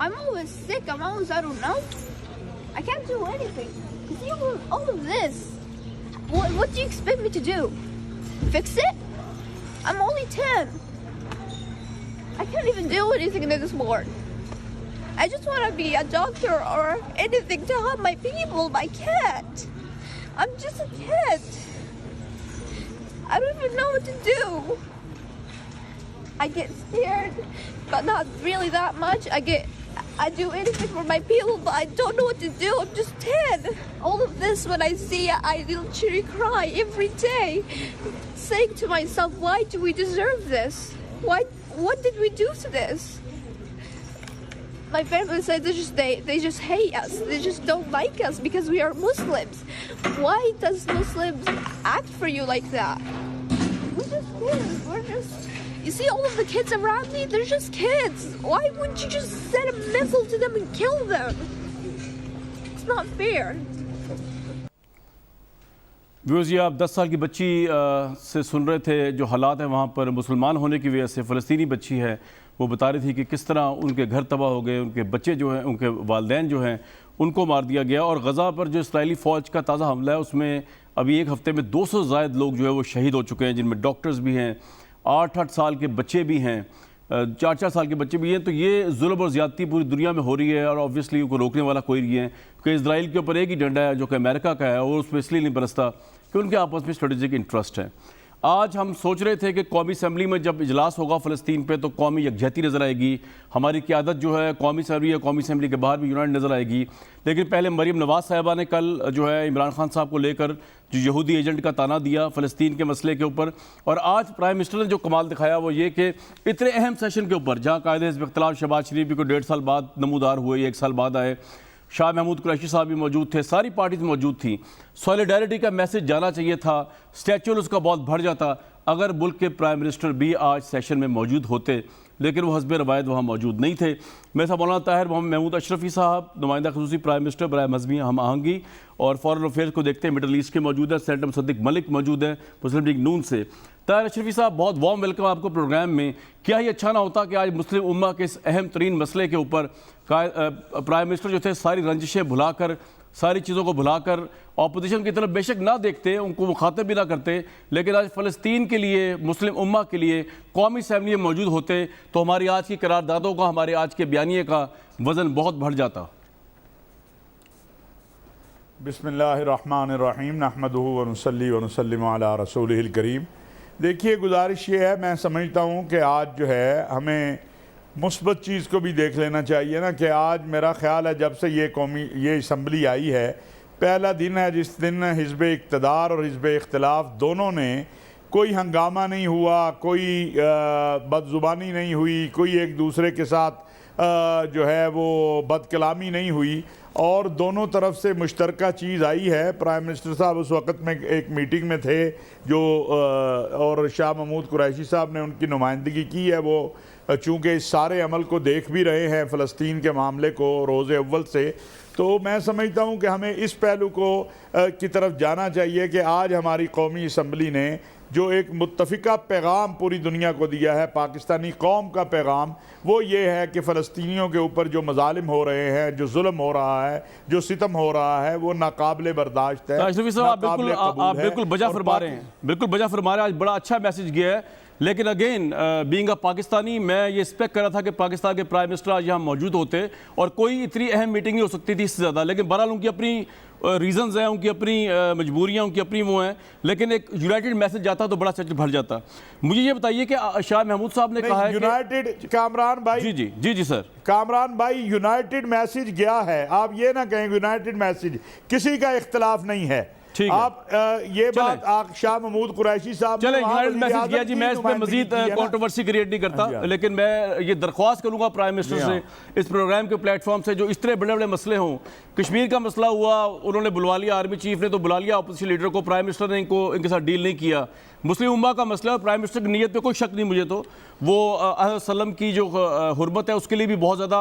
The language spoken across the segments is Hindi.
I'm always sick. I'm always, I don't know. I can't do anything. You see all of this. What do you expect me to do? Fix it? I'm only 10. I can't even do anything anymore. I just want to be a doctor or anything to help my people, but I can't. I'm just a kid. I don't even know what to do. I get scared, but not really that much. I do anything for my people, but I don't know what to do. I'm just 10. All of this, when I see it, I literally cry every day, saying to myself, why do we deserve this? What did we do to this? My family said they just hate us. They just don't like us because we are Muslims. Why does Muslims act for you like that? We're just kids. You see all of the kids around me? They're just kids. Why wouldn't you just send a missile to them and kill them? It's not fair. Viewers, ये आप 10 साल की बच्ची से सुन रहे थे जो हालात है वहाँ पर मुसलमान होने की वजह से। फ़लस्तीनी बच्ची है, वो बता रही थी कि किस तरह उनके घर तबाह हो गए, उनके बच्चे जो हैं, उनके वालिदैन जो हैं, उनको मार दिया गया। और गज़ा पर जो इस्राएली फ़ौज का ताज़ा हमला है उसमें अभी एक हफ़्ते में 200 से ज़ायद लोग जो है वो शहीद हो चुके हैं, जिनमें डॉक्टर्स भी हैं, 8-8 साल के बच्चे भी हैं, 4-4 साल के बच्चे भी हैं। तो ये जुल्म और ज़्यादती पूरी दुनिया में हो रही है और ऑब्वियसली उनको रोकने वाला कोई नहीं है, क्योंकि इजराइल के ऊपर एक ही डंडा है जो कि अमेरिका का है, और उस पर इसलिए नहीं बरसता कि उनके आपस में स्ट्रेटेजिक इंटरेस्ट है। आज हम सोच रहे थे कि कौमी असम्बली में जब इजलास होगा फ़लस्तीन पे तो कौमी यकजहती नज़र आएगी, हमारी क़यादत जो है कौमी असम्बली या कौमी असम्बली के बाहर भी यूनाइटेड नज़र आएगी। लेकिन पहले मरीम नवाज़ साहिबा ने कल जो है इमरान खान साहब को लेकर जो यहूदी एजेंट का ताना दिया फ़लस्तीन के मसले के ऊपर, और आज प्राइम मिनिस्टर ने जो कमाल दिखाया वो ये कि इतने अहम सेशन के ऊपर जहाँ कायदे हिज़्ब इख्तिलाफ शहबाज शरीफ भी को 1.5 साल बाद नमूदार हुए, 1 साल बाद आए, शाह महमूद कुरैशी साहब भी मौजूद थे, सारी पार्टीज मौजूद थी। सॉलिडारिटी का मैसेज जाना चाहिए था, स्टैचुअर उसका बहुत बढ़ जाता अगर मुल्क के प्राइम मिनिस्टर भी आज सेशन में मौजूद होते, लेकिन वो हस्ब रवायत वहाँ मौजूद नहीं थे। मेरे साथ मौलाना ताहिर मोहम्मद महमूद अशरफी साहब, नुमाइंदा खसूसी प्राइम मिनिस्टर बराए मजहबी हम आहंगी और फॉरेन अफेयर्स को देखते हैं मिडल ईस्ट के मौजूद है, सेनेटर मुसद्दिक मलिक मौजूद है मुस्लिम लीग नून से। ताहिर अशरफी साहब, बहुत वार्म वेलकम आपको प्रोग्राम में। क्या ये अच्छा ना होता कि आज मुस्लिम उम्मा के इस अहम तरीन मसले के ऊपर प्राइम मिनिस्टर जो थे सारी रंजिशें भुलाकर, सारी चीज़ों को भुलाकर अपोजिशन की तरफ बेशक ना देखते, उनको मुखातिब भी ना करते, लेकिन आज फ़लस्तीन के लिए, मुस्लिम उम्मा के लिए कौमी असम्बली में मौजूद होते तो हमारी आज की करारदादों का, हमारे आज के बयानिए का वज़न बहुत बढ़ जाता। बिस्मिल्लाहिर्रहमानिर्रहीम नहमदुहु व नुसल्ली व नुसल्लिमु अला रसूलिहिल करीम। देखिए, गुजारिश ये है, मैं समझता हूँ कि आज जो है हमें मुस्बत चीज़ को भी देख लेना चाहिए ना, कि आज मेरा ख़्याल है जब से ये असम्बली आई है, पहला दिन है जिस दिन हिज़्ब इक़्तिदार और हिज़्ब इख्तिलाफ दोनों ने कोई हंगामा नहीं हुआ, कोई बदज़ुबानी नहीं हुई, कोई एक दूसरे के साथ जो है वो बदकलामी नहीं हुई, और दोनों तरफ से मुश्तरका चीज़ आई है। प्राइम मिनिस्टर साहब उस वक़्त में एक मीटिंग में थे जो और शाह महमूद कुरैशी साहब ने उनकी नुमाइंदगी की है। वो चूँकि इस सारे अमल को देख भी रहे हैं फ़लस्तीन के मामले को रोज़े अव्वल से, तो मैं समझता हूँ कि हमें इस पहलू को की तरफ जाना चाहिए कि आज हमारी कौमी असम्बली ने जो एक मुत्तफ़िका पैगाम पूरी दुनिया को दिया है, पाकिस्तानी कौम का पैगाम, वो ये है कि फ़लस्तीनियों के ऊपर जो मज़ालिम हो रहे हैं, जो जुल्म हो रहा है, जो सितम हो रहा है, वो नाकाबिले बर्दाश्त है। आप बिल्कुल बजा फरमा रहे हैं, बिल्कुल बजा फरमा रहे हैं। आज बड़ा अच्छा मैसेज गया है, लेकिन अगेन बीइंग अ पाकिस्तानी मैं ये एक्सपेक्ट कर रहा था कि पाकिस्तान के प्राइम मिनिस्टर आज यहाँ मौजूद होते और कोई इतनी अहम मीटिंग नहीं हो सकती थी इससे ज़्यादा। लेकिन बहरहाल उनकी अपनी रीजंस हैं, उनकी अपनी मजबूरियाँ, उनकी अपनी वो हैं, लेकिन एक यूनाइटेड मैसेज जाता तो बड़ा सच भर जाता। मुझे ये बताइए कि शाह महमूद साहब ने कहा है यूनाइटेड, कामरान भाई, जी सर, कामरान भाई, यूनाइटेड मैसेज गया है। आप ये ना कहें यूनाइटेड मैसेज, किसी का इख्तलाफ नहीं है। आप ये बात आप शाह महमूद कुरैशी साहब चले यूनाइटेड मैसेज किया जी, मैं इसमें मजीद कंट्रोवर्सी क्रिएट नहीं करता, लेकिन मैं ये दरख्वास्त करूंगा प्राइम मिनिस्टर से इस प्रोग्राम के प्लेटफॉर्म से, जो इस तरह बड़े बड़े मसले हों, कश्मीर का मसला हुआ, उन्होंने बुलवा लिया, आर्मी चीफ ने तो बुला लिया अपोजिशन लीडर को, प्राइम मिनिस्टर ने इनके साथ डील नहीं किया। मुस्लिम उम्मा का मसला है और प्राइम मिनिस्टर की नीयत पे कोई शक नहीं मुझे, तो वो सल्लम की जो हुर्मत है उसके लिए भी बहुत ज़्यादा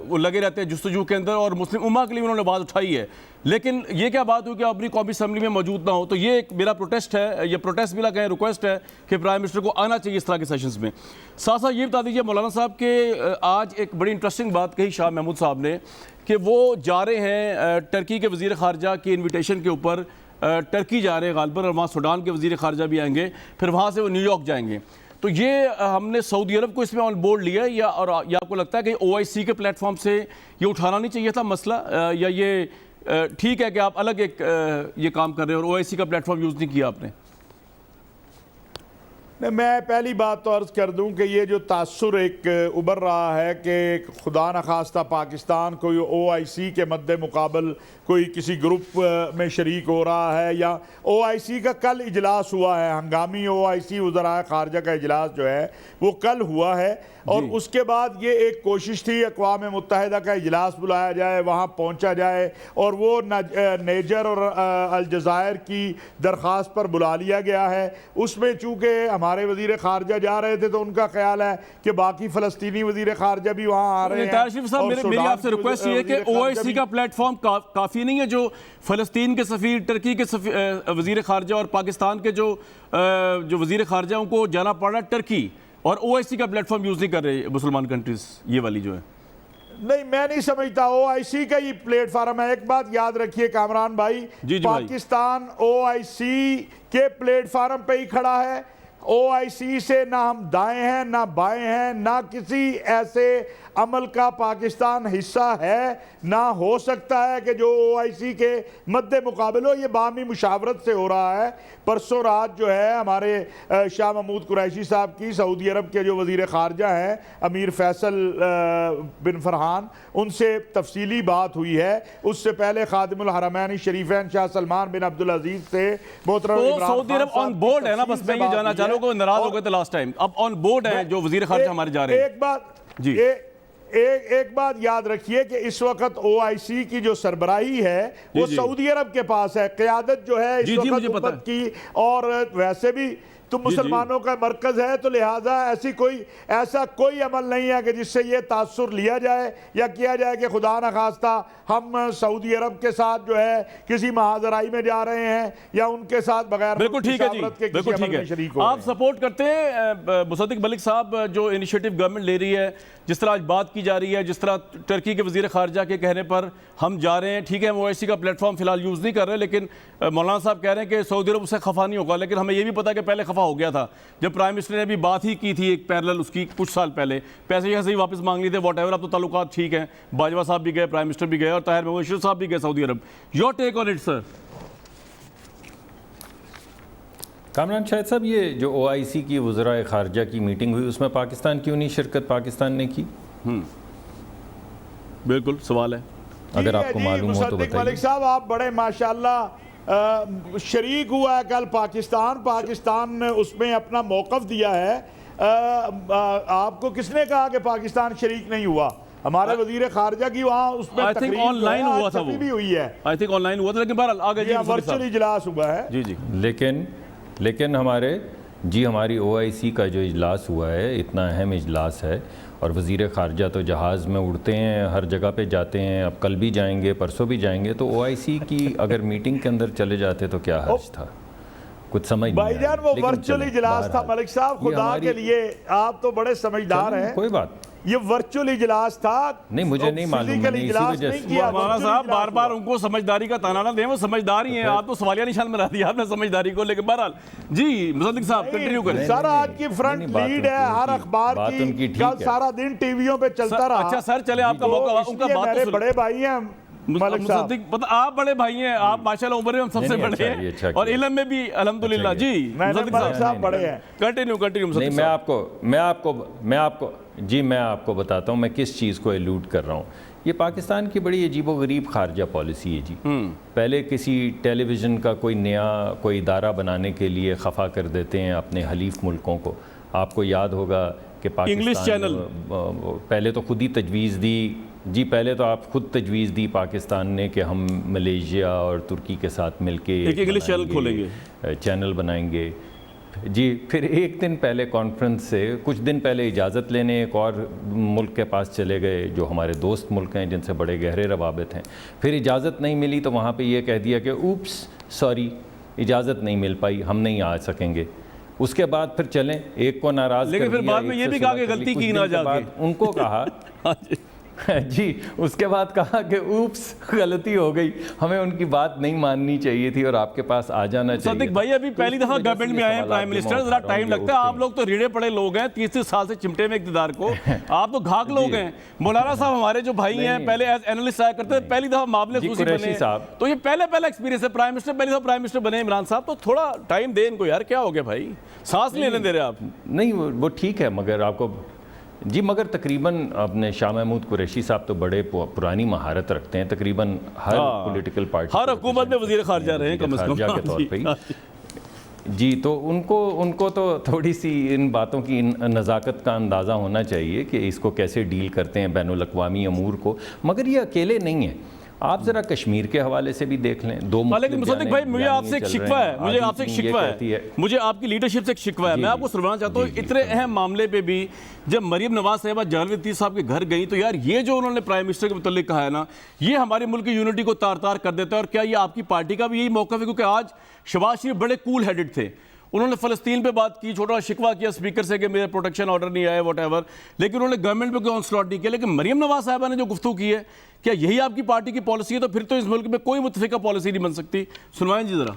वो लगे रहते हैं जुस्तजू के अंदर, और मुस्लिम उम्मा के लिए उन्होंने बात उठाई है। लेकिन ये क्या बात हुई कि अपनी कौमी असम्बली में मौजूद ना हो, तो ये एक मेरा प्रोटेस्ट है, ये प्रोटेस्ट भी ना कहें, रिक्वेस्ट है कि प्राइम मिनिस्टर को आना चाहिए इस तरह के सेशंस में। साथ साथ ये बता दीजिए मौलाना साहब के आज एक बड़ी इंटरेस्टिंग बात कही शाह महमूद साहब ने कि वो जा रहे हैं टर्की के वज़ीर ख़ारजा की इन्विटेशन के ऊपर, टर्की जा रहे हैं गालबन, और वहाँ सूडान के वज़ीर ख़ारजा भी आएंगे, फिर वहाँ से वो न्यूयॉर्क जाएंगे। तो ये हमने सऊदी अरब को इसमें ऑन बोर्ड लिया है, या आपको लगता है कि OIC के प्लेटफॉर्म से ये उठाना नहीं चाहिए था मसला, या ये ठीक है कि आप अलग एक ये काम कर रहे हो और OIC का प्लेटफॉर्म यूज़ नहीं किया आपने? नहीं, मैं पहली बात तो अर्ज़ कर दूं कि ये जो तासुर एक उभर रहा है कि खुदा न खास्ता पाकिस्तान कोई OIC के मद्दे मुकाबल कोई किसी ग्रुप में शरीक हो रहा है, या OIC का कल इजलास हुआ है, हंगामी OIC वज़राए ख़ारजा का इजलास जो है वो कल हुआ है, और उसके बाद ये एक कोशिश थी अक़वाम मुत्तहिदा का इजलास बुलाया जाए, वहाँ पहुँचा जाए, और वो नेजर और अलजायर की दरख्वास्त पर बुला लिया गया है। उसमें चूँकि हमारे वज़ीर ख़ारजा जा रहे थे तो उनका ख्याल है कि बाकी फ़लस्तीनी वज़ीर ख़ारजा भी वहाँ आ रहे हैं। तारिफ साहब, मेरी आपसे रिक्वेस्ट ये है कि OIC का प्लेटफॉर्म काफ़ी नहीं है, जो फ़लस्तीन के सफ़ीर, टर्की के वज़ीर ख़ारजा और पाकिस्तान के जो वज़ीर ख़ारजा उनको जाना पड़ रहा है टर्की, और OIC का प्लेटफॉर्म यूज़ नहीं कर रहे मुसलमान कंट्रीज़, ये वाली जो है। नहीं, मैं नहीं समझता OIC का ये प्लेटफार्म है। एक बात याद रखिए कामरान भाई, पाकिस्तान OIC के प्लेटफार्म पे ही खड़ा है। OIC से ना हम दाएं हैं ना बाएं हैं, ना किसी ऐसे अमल का पाकिस्तान हिस्सा है, ना हो सकता है कि जो OIC के मद्दे मुकाबल हो। ये बामी मुशावरत से हो रहा है। परसों रात जो है हमारे शाह महमूद कुरैशी साहब की सऊदी अरब के जो वज़ीर ख़ारजा हैं अमीर फैसल बिन फरहान, उनसे तफसीली बात हुई है। उससे पहले खादिमुल हरमैन शरीफैन शाह सलमान बिन अब्दुल अजीज से मोहतरम सऊदी अरब ऑन बोर्ड है ना, बस मैं ये जानना चाह रहा हूँ, नाराज हो गए थे लास्ट टाइम, अब ऑन बोर्ड है जो वज़ीर ख़ारजा हमारे जा रहे हैं। एक बात जी, एक बात याद रखिए कि इस वक्त OIC की जो सरबराही है वो सऊदी अरब के पास है, क़यादत जो है इस वक्त हुकूमत की, और वैसे भी तो मुसलमानों का मरकज़ है, तो लिहाजा ऐसा कोई अमल नहीं है कि जिससे ये तासुर लिया जाए या किया जाए कि खुदा न खास्ता हम सऊदी अरब के साथ जो है किसी महाजराई में जा रहे हैं या उनके साथ बगैर। बिल्कुल ठीक है जी, बिल्कुल ठीक है। आप सपोर्ट करते हैं मुसद्दिक मलिक साहब जो इनिशिएटिव गवर्नमेंट ले रही है, जिस तरह आज बात की जा रही है, जिस तरह टर्की के वज़ीर ख़ारजा के कहने पर हम जा रहे हैं, ठीक है, हम OIC का प्लेटफॉर्म फिलहाल यूज़ नहीं कर रहे, लेकिन मौलाना साहब कह रहे हैं कि सऊदी अरब उससे खफा नहीं होगा, लेकिन हमें ये भी पता है कि पहले खफा हो गया था जब प्राइम मिनिस्टर ने भी बात ही की थी एक पैरेलल उसकी कुछ साल पहले, पैसे यहाँ से ही वापस मांग लिए थे, वॉट एवर। अब तो ताल्लुकात ठीक हैं, बाजवा साहब भी गए, प्राइम मिनिस्टर भी गए, और ताहिर महमूद अशरफ साहब भी गए Saudi Arab. Your take on it sir. Kamran Shahid sahab, ये जो OIC की वज़राए ख़ारजा की मीटिंग हुई उसमें पाकिस्तान क्यों नहीं शिरकत पाकिस्तान ने की? बिल्कुल सवाल है, अगर आपको मालूम हो तो बताइए। मलिक साहब, आप बड़े माशाल्लाह शरीक हुआ है कल पाकिस्तान ने उसमें अपना मौक़िफ़ दिया है। आपको किसने कहा कि पाकिस्तान शरीक नहीं हुआ? हमारे वज़ीर ख़ारजा की वहाँ उसमें ऑनलाइन हुआ था, वो भी हुई है, आई थिंक ऑनलाइन हुआ था, लेकिन बहरहाल आगे वर्चुअल इजलास हुआ है। जी जी, लेकिन हमारी OIC का जो इजलास हुआ है इतना अहम इजलास है, और वज़ीर ख़ारजा तो जहाज़ में उड़ते हैं, हर जगह पे जाते हैं, अब कल भी जाएंगे, परसों भी जाएंगे, तो OIC की अगर मीटिंग के अंदर चले जाते तो क्या हर्ज था? कुछ समझ नहीं आया। भाईजान, वो वर्चुअल इजलास था मलिक साहब, खुदा के लिए आप तो बड़े समझदार हैं। कोई बात, ये वर्चुअल इजलास था। नहीं, मुझे नहीं मालूम, मैंने इसी वजह से। मौलाना साहब बार बार उनको समझदारी का ताना ना दें, वो समझदार ही हैं, आप तो सवालिया निशान बना दिया आपने समझदारी को, लेकिन बहरहाल जी मुसद्दिक साहब कंटिन्यू करें। सर आज की फ्रंट लीड है हर अखबार की, कल सारा दिन टीवियों पे चलता रहा। अच्छा सर, चले आपका मौका, उनका बात तो बड़े भाई हैं मुसद्दिक, पता आप बड़े भाई हैं, आप माशाल्लाह उम्र में हम सबसे बड़े हैं और इल्म में भी अल्हम्दुलिल्लाह। जी मुसद्दिक साहब बड़े हैं, कंटिन्यू मुसद्दिक साहब। मैं आपको बताता हूँ मैं किस चीज़ को एलूड कर रहा हूँ। ये पाकिस्तान की बड़ी अजीबोगरीब खारजा पॉलिसी है जी। पहले किसी टेलीविज़न का कोई इदारा बनाने के लिए खफा कर देते हैं अपने हलीफ मुल्कों को। आपको याद होगा कि पाकिस्तान इंग्लिश चैनल पहले तो खुद ही तजवीज़ दी जी, पहले तो आप खुद तजवीज़ दी पाकिस्तान ने कि हम मलेशिया और तुर्की के साथ मिलके एक इंग्लिश चैनल खोलेंगे, चैनल बनाएंगे। जी, फिर एक दिन पहले कॉन्फ्रेंस से कुछ दिन पहले इजाज़त लेने एक और मुल्क के पास चले गए जो हमारे दोस्त मुल्क हैं जिनसे बड़े गहरे रवाबित हैं। फिर इजाज़त नहीं मिली तो वहाँ पे ये कह दिया कि ऊप्स सॉरी इजाज़त नहीं मिल पाई, हम नहीं आ सकेंगे। उसके बाद फिर चलें, एक को नाराज़, लेकिन फिर बाद में ये भी कहा कि गलती की ना जाके, उनको कहा जी, उसके बाद कहा कि ऊप्स गलती हो गई, हमें उनकी बात नहीं माननी चाहिए थी और आपके पास आ जाना चाहिए। सदिक भाई अभी पहली दफा गवर्नमेंट में आए हैं प्राइम मिनिस्टर, जरा टाइम लगता है। आप लोग तो रीढ़े पड़े लोग हैं, 30 साल से चिमटे में इक़्तिदार को, आप तो घाक लोग हैं। मौलाना साहब हमारे जो भाई हैं पहले एज एनालिस्ट आया करते थे, पहली दफा मामले सूसी बने, तो ये पहला एक्सपीरियंस है प्राइम मिनिस्टर, पहली दफा प्राइम मिनिस्टर बने इमरान साहब, तो थोड़ा टाइम दे इनको यार, क्या हो गया भाई, सांस लेने दे रहे आप? नहीं वो ठीक है, मगर आपको जी, मगर तकरीबन अपने शाह महमूद कुरैशी साहब तो बड़े पुरानी महारत रखते हैं, तकरीबन हर पॉलिटिकल पार्टी, हर हुकूमत में वज़ीर ख़ारजा रहे हैं कम से कम के तौर पे जी, तो उनको तो थोड़ी सी इन बातों की नज़ाकत का अंदाज़ा होना चाहिए कि इसको कैसे डील करते हैं बैनुल अक़वामी अमूर को। मगर ये अकेले नहीं है, आप जरा कश्मीर के हवाले से भी देख लें। लेकिन मुसद्दिक भाई मुझे आपसे एक शिकवा है, मुझे आपकी लीडरशिप से एक शिकवा है। मैं आपको सुनवाना चाहता हूँ, इतने अहम मामले पे भी जब मरीम नवाज साहिबा जलालुद्दीन साहब के घर गई तो यार ये जो उन्होंने प्राइम मिनिस्टर के मुतालिक कहा है ना, ये हमारे मुल्क की यूनिटी को तार तार कर देता है। और क्या ये आपकी पार्टी का भी यही मौक़िफ़ है? क्योंकि आज शहबाज शरीफ बड़े कूल हेडेड थे, उन्होंने फ़लस्तीन पे बात की, छोटा शिकवा किया स्पीकर से कि मेरे प्रोटेक्शन ऑर्डर नहीं आया वॉट, लेकिन उन्होंने गवर्नमेंट पे कोई ऑनस्लॉट नहीं किया। लेकिन मरीम नवाज साहिबा ने जो गुफ्तगू की है, क्या यही आपकी पार्टी की पॉलिसी है? तो फिर तो इस मुल्क में कोई मुत्तफ़िका पॉलिसी नहीं बन सकती। सुनवाएं जी जरा।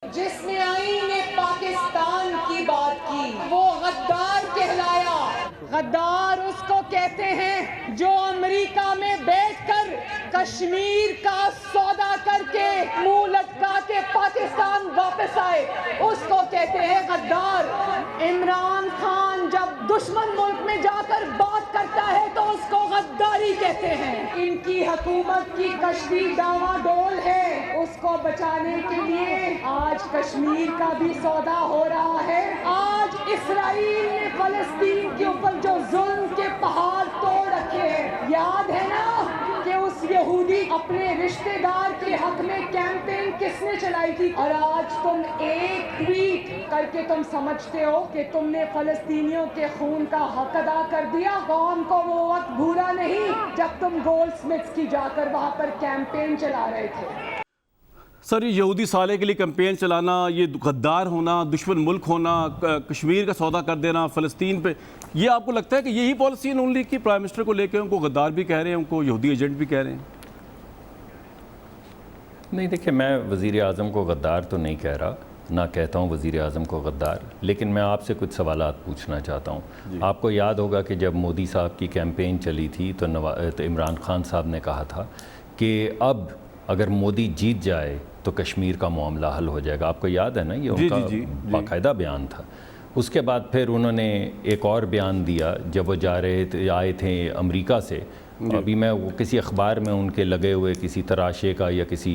जिसने आईने पाकिस्तान की बात की वो गद्दार कहलाया। गद्दार उसको कहते हैं जो अमेरिका में बैठकर कश्मीर का सौदा करके मुंह लटका के पाकिस्तान वापस आए, उसको कहते हैं गद्दार। इमरान खान जब दुश्मन मुल्क में जाकर बात करता है तो उसको गद्दारी कहते हैं। इनकी हुकूमत की कश्ती डावाडोल है, उसको बचाने के लिए आज कश्मीर का भी सौदा हो रहा है। आज इसराइल ने फलस्तीन के ऊपर जो जुल्म के पहाड़ तोड़ रखे हैं, याद है ना कि उस यहूदी अपने रिश्तेदार के हक में कैंपेन किसने चलाई थी? और आज तुम एक ट्वीट करके तुम समझते हो कि तुमने फलस्तीनियों के खून का हक अदा कर दिया। कौम को वो वक्त भूला नहीं जब तुम गोल्डस्मिथ्स की जाकर वहां पर कैंपेन चला रहे थे। सर, ये यहूदी साले के लिए कैंपेन चलाना, ये गद्दार होना, दुश्मन मुल्क होना, कश्मीर का सौदा कर देना फ़लस्तीन पे, ये आपको लगता है कि यही पॉलिसी है नून लीग की? प्राइम मिनिस्टर को लेकर उनको गद्दार भी कह रहे हैं, उनको यहूदी एजेंट भी कह रहे हैं? नहीं, देखिए, मैं वज़ीर आज़म को गद्दार तो नहीं कह रहा, ना कहता हूँ वज़ीर आज़म को गद्दार, लेकिन मैं आपसे कुछ सवालात पूछना चाहता हूँ। आपको याद होगा कि जब मोदी साहब की कैंपेन चली थी तो इमरान खान साहब ने कहा था कि अब अगर मोदी जीत जाए तो कश्मीर का मामला हल हो जाएगा। आपको याद है ना, ये उनका बाकायदा बयान था। उसके बाद फिर उन्होंने एक और बयान दिया जब वो आए थे अमेरिका से। अभी मैं वो किसी अखबार में उनके लगे हुए किसी तराशे का या किसी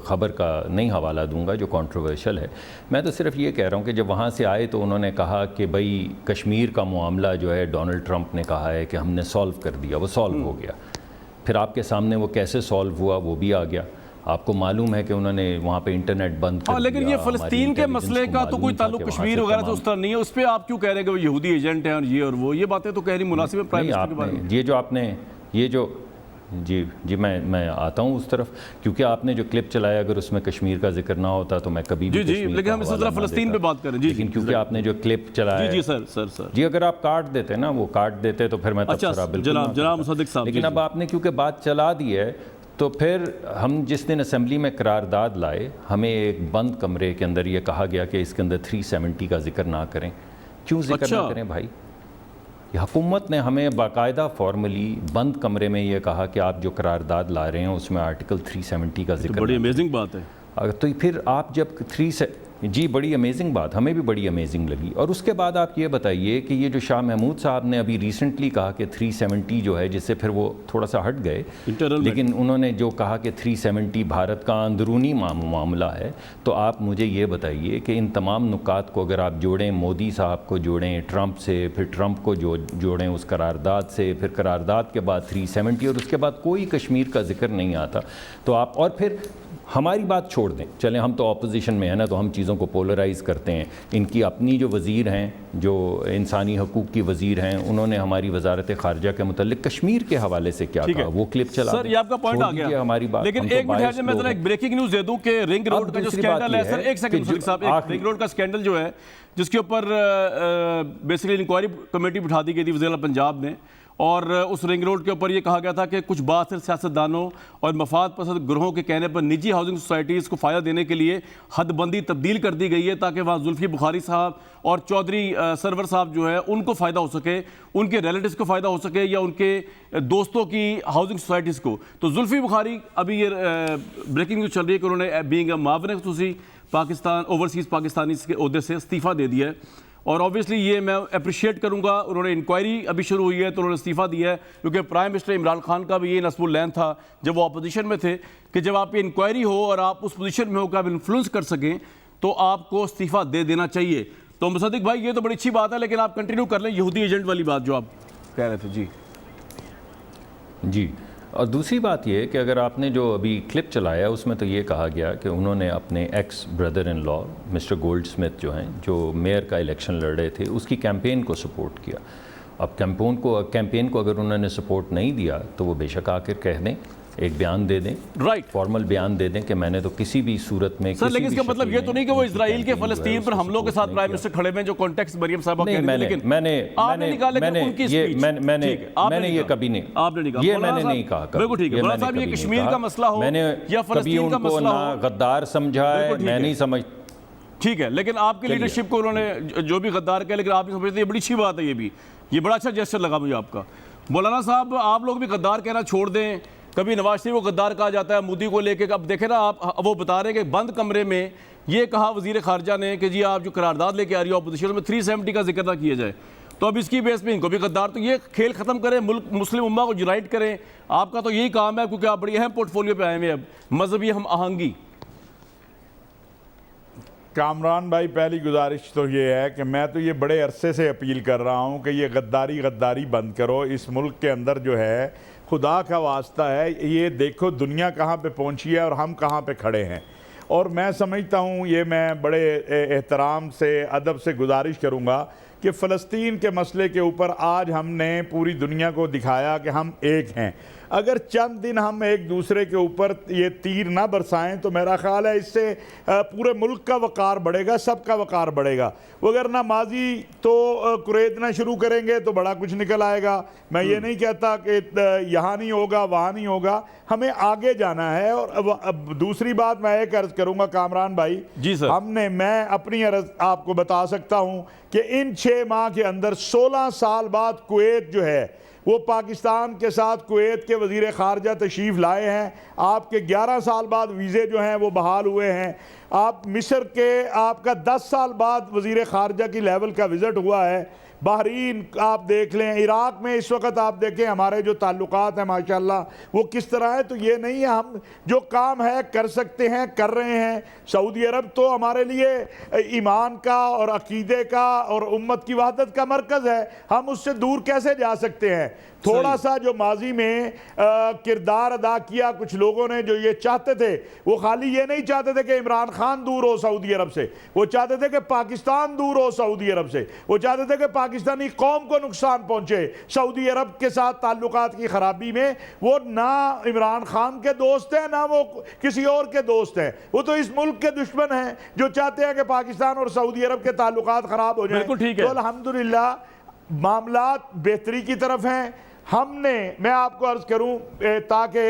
ख़बर का नहीं हवाला दूंगा जो कंट्रोवर्शियल है। मैं तो सिर्फ ये कह रहा हूँ कि जब वहाँ से आए तो उन्होंने कहा कि भाई कश्मीर का मामला जो है डोनाल्ड ट्रंप ने कहा है कि हमने सॉल्व कर दिया, वो सॉल्व हो गया। फिर आपके सामने वो कैसे सॉल्व हुआ वो भी आ गया। आपको मालूम है कि उन्होंने वहाँ पे इंटरनेट बंद कर दिया। लेकिन ये फ़लस्तीन के मसले का तो कोई ताल्लुक कश्मीर वगैरह तो उस तरह नहीं है, उस पर आप क्यों कह रहे हैं कि वो यहूदी एजेंट हैं और ये और वो, ये बातें तो कह रही मुनासिब है प्राइम मिनिस्टर के बारे में? ये जो आपने जी मैं आता हूँ उस तरफ, क्योंकि आपने जो क्लिप चलाया अगर उसमें कश्मीर का जिक्र ना होता तो मैं कभी भी लेकिन हम इस तरह फ़लस्तीन पे बात करें। लेकिन क्योंकि आपने जो क्लिप चलाया जी अगर आप काट देते ना, वो काट देते तो फिर मैं जनाब मुसद्दिक साहब, लेकिन अब आपने क्योंकि बात चला दी है तो फिर हम जिस दिन असेंबली में करारदाद लाए, हमें एक बंद कमरे के अंदर ये कहा गया कि इसके अंदर 370 का जिक्र ना करें। क्यों जिक्र ना करें भाई? हुकूमत ने हमें बाकायदा फॉर्मली बंद कमरे में ये कहा कि आप जो करारदाद ला रहे हैं उसमें आर्टिकल 370 का जिक्र। बड़ी अमेजिंग बात है। तो फिर आप जब जी बड़ी अमेजिंग बात, हमें भी बड़ी अमेजिंग लगी। और उसके बाद आप ये बताइए कि ये जो शाह महमूद साहब ने अभी रिसेंटली कहा कि 370 जो है, जिससे फिर वो थोड़ा सा हट गए, लेकिन उन्होंने जो कहा कि 370 भारत का अंदरूनी मामला है, तो आप मुझे ये बताइए कि इन तमाम नुकात को अगर आप जोड़ें, मोदी साहब को जोड़ें ट्रंप से, फिर ट्रंप को जोड़ें उस करारदाद से, फिर करारदाद के बाद 370 और उसके बाद कोई कश्मीर का जिक्र नहीं आता, तो आप और फिर हमारी बात छोड़ दें, चलें हम तो ऑपोजिशन में है ना, तो हम चीज़ों को पोलराइज़ करते हैं। इनकी अपनी जो वज़ीर हैं, जो इंसानी हकूक़ की वज़ीर हैं, उन्होंने हमारी वज़ारत ख़ारजा के मुतल्लिक़ कश्मीर के हवाले से क्या कहा, वो क्लिप चला सर, ये आपका पॉइंट आ गया हमारी बात। लेकिन एक मिनट मैं जरा एक ब्रेकिंग न्यूज़ दे दूं कि रिंग रोड का जो स्कैंडल है, सर एक सेकंड साहब, एक रिंग रोड का स्कैंडल जो है जिसके ऊपर बेसिकली इंक्वायरी कमेटी बिठा दी गई थी वज़ीर पंजाब ने, और उस रिंग रोड के ऊपर ये कहा गया था कि कुछ बासिर सियासतदानों और मफाद पसंद ग्रोहों के कहने पर निजी हाउसिंग सोसाइटीज़ को फ़ायदा देने के लिए हदबंदी तब्दील कर दी गई है ताकि वहाँ जुल्फ़ी बुखारी साहब और चौधरी सरवर साहब जो है उनको फ़ायदा हो सके, उनके रिलेटिव्स को फ़ायदा हो सके या उनके दोस्तों की हाउसिंग सोसाइटीज़ को। तो जुल्फ़ी बुखारी अभी ये ब्रेकिंग न्यूज़ चल रही है कि उन्होंने बीइंग अ मावन ख़ुसूसी पाकिस्तान ओवरसीज़ पाकिस्तानी के ओहदे से इस्तीफ़ा दे दिया है, और ऑब्वियसली ये मैं अप्रिशिएट करूंगा। उन्होंने इंक्वायरी अभी शुरू हुई है तो उन्होंने इस्तीफ़ा दिया है, क्योंकि प्राइम मिनिस्टर इमरान खान का भी ये नस्बुल लैन था जब वो अपोजिशन में थे कि जब आप ये इंक्वायरी हो और आप उस पोजीशन में हो कि आप इन्फ्लुएंस कर सकें तो आपको इस्तीफ़ा दे देना चाहिए। तो मुसद्दिक भाई ये तो बड़ी अच्छी बात है, लेकिन आप कंटिन्यू कर लें यहूदी एजेंट वाली बात जो आप कह रहे थे। जी जी, और दूसरी बात ये कि अगर आपने जो अभी क्लिप चलाया उसमें तो ये कहा गया कि उन्होंने अपने x brother in law mister gold Smith जो हैं, जो मेयर का इलेक्शन लड़ रहे थे, उसकी कैंपेन को सपोर्ट किया। अब कैंपेन को अगर उन्होंने सपोर्ट नहीं दिया तो वो बेशक आकर कह दें, एक बयान दे दें, राइट, फॉर्मल बयान दे दें कि मैंने तो किसी भी सूरत में सर, लेकिन इसका मतलब ये तो नहीं कि वो इजराइल के फलस्तीन पर हमलों के साथ प्राइम मिनिस्टर खड़े में जो कॉन्टेक्स्ट मरियम साहब कह रही हैं, लेकिन मैंने ये कभी नहीं, आपने नहीं कहा, ये मैंने नहीं कहा। बिल्कुल ठीक है बड़ा साहब, ये कश्मीर का मसला हो या फलस्तीन का मसला हो, गद्दार समझा है, मैं नहीं समझ, ठीक है, लेकिन आपकी लीडरशिप को उन्होंने जो भी गद्दार कहा, लेकिन आप नहीं समझते, ये बड़ी अच्छी बात है। ये बड़ा अच्छा जेस्चर लगा मुझे आपका। मौलाना साहब, आप लोग भी गद्दार कहना छोड़ दें। कभी नवाज शरीफ को गद्दार कहा जाता है मोदी को लेके, अब देखें ना आप, वो बता रहे हैं कि बंद कमरे में ये कहा वजीर खारजा ने कि जी आप जो करारदाद लेके आ रही हो अपोजिशन में 370 का जिक्र ना किया जाए, तो अब इसकी बेस पे इनको भी गद्दार, तो ये खेल खत्म करें, मुल्क मुस्लिम उम्मा को यूनाइट करें। आपका तो यही काम है, क्योंकि आप बड़ी अहम पोर्टफोलियो पे आए हुए अब मजहबी हम आहंगी। कामरान भाई, पहली गुजारिश तो ये है कि मैं तो ये बड़े अरसे से अपील कर रहा हूँ कि ये गद्दारी बंद करो। इस मुल्क के अंदर जो है, खुदा का वास्ता है, ये देखो दुनिया कहाँ पे पहुँची है और हम कहाँ पे खड़े हैं। और मैं समझता हूँ, ये मैं बड़े एहतराम से, अदब से गुजारिश करूँगा कि फ़लस्तीन के मसले के ऊपर आज हमने पूरी दुनिया को दिखाया कि हम एक हैं। अगर चंद दिन हम एक दूसरे के ऊपर ये तीर ना बरसाएं तो मेरा ख्याल है इससे पूरे मुल्क का वक़ार बढ़ेगा, सबका वक़ार बढ़ेगा। वगर ना माजी तो कुरेदना शुरू करेंगे तो बड़ा कुछ निकल आएगा। मैं ये नहीं कहता कि यहाँ नहीं होगा, वहाँ नहीं होगा, हमें आगे जाना है। और अब दूसरी बात मैं एक अर्ज़ करूँगा कामरान भाई, जी सर, मैं अपनी अर्ज़ आपको बता सकता हूँ कि इन 6 माह के अंदर 16 साल बाद कुवैत जो है वो पाकिस्तान के साथ कुवैत के वज़ीर ख़ारजा तशरीफ़ लाए हैं। आपके 11 साल बाद वीज़े जो हैं वो बहाल हुए हैं। आप मिस्र के, आपका 10 साल बाद वज़ीर ख़ारजा की लेवल का विज़िट हुआ है। बहरीन आप देख लें, इराक़ में इस वक्त आप देखें हमारे जो ताल्लुकात हैं माशाल्लाह वो किस तरह है। तो ये नहीं है, हम जो काम है कर सकते हैं, कर रहे हैं। सऊदी अरब तो हमारे लिए ईमान का और अकीदे का और उम्मत की वहदत का मरकज़ है, हम उससे दूर कैसे जा सकते हैं। थोड़ा सा जो माजी में किरदार अदा किया कुछ लोगों ने, जो ये चाहते थे, वो खाली ये नहीं चाहते थे कि इमरान खान दूर हो सऊदी अरब से, वो चाहते थे कि पाकिस्तान दूर हो सऊदी अरब से, वो चाहते थे कि पाकिस्तानी कौम को नुकसान पहुंचे। सऊदी अरब के साथ ताल्लुकात की खराबी में वो ना इमरान खान के दोस्त हैं, ना वो किसी और के दोस्त हैं, वो तो इस मुल्क के दुश्मन हैं जो चाहते हैं कि पाकिस्तान और सऊदी अरब के ताल्लुकात खराब हो जाए। तो अल्हम्दुलिल्लाह मामलात बेहतरी की तरफ हैं। मैं आपको अर्ज़ करूं, ताकि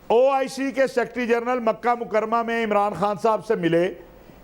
OIC के सेक्रेटरी जनरल मक्का मुकरमा में इमरान खान साहब से मिले,